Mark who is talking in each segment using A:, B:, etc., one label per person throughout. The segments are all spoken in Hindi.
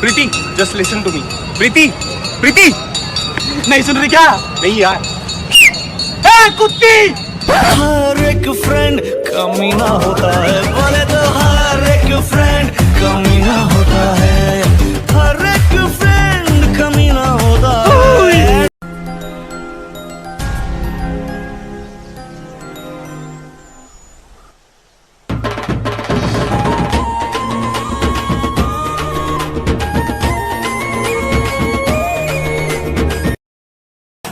A: Preeti just listen to me. Preeti Preeti नहीं सुन रही क्या? नहीं यार। ए कुत्ती!
B: हर एक फ्रेंड कमीना होता है, बोले तो हर एक फ्रेंड कमीना होता है, हर एक फ्रेंड कमीना होता है।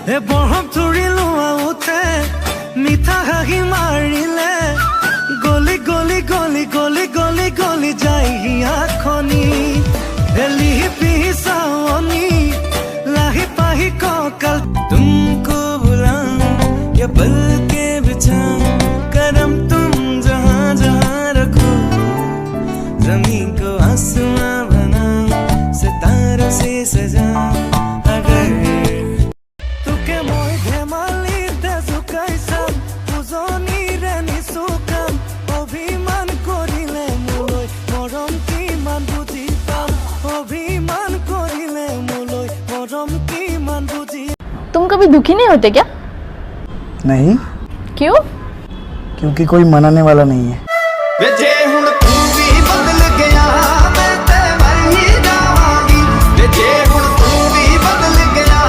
B: ए बहम थोड़ी लुआ उठे मिठा हाही मारिले गली गली गली गली गली गली जाई आखनी एली पिसावनी लाही पाही कल तुमको बुलाऊं या पल के बिछाऊं कदम तुम जहां जहां रखो जमीन को आसमां बनाऊं सितारों से सजाऊं अगर
C: तुम कभी दुखी नहीं होते क्या?
D: नहीं।
C: क्यों?
D: क्योंकि कोई मनाने वाला नहीं है।
B: जे हुण तू भी बदल गया मैं ते मर ही जावांगी, जे हुण तू भी बदल गया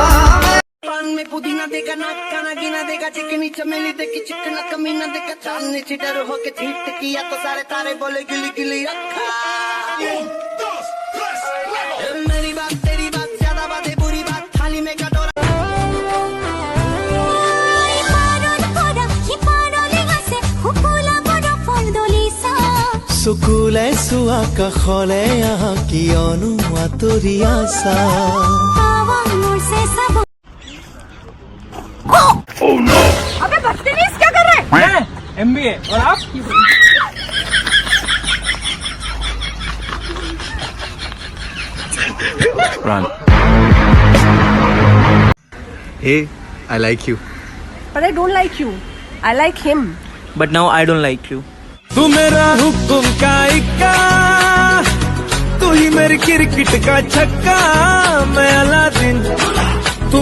B: मैं पान में पुदीना देगा ना खाना गिना देगा चिकनी चमेली देखी चिकना कमीना देखा चांदनी चिटर होके चीट किया तो सारे तारे बोले गिली गिली रखा। मेरी बात तेरी बात ज्यादा बातें बुरी बात थाली में कटोरा सुकुले सुआ का खोले यहाँ की अनुआ तुरिया सा।
C: Oh no! अबे बदतमीज क्या कर रहे हैं?
A: मैं MBA और आप? Run. Hey, I like you.
C: But I don't like you. I like him.
A: But now I don't like you.
B: तू मेरा हुक्म का इक्का, तू ही मेरी क्रिकेट का छक्का, मैं अलादीन, तू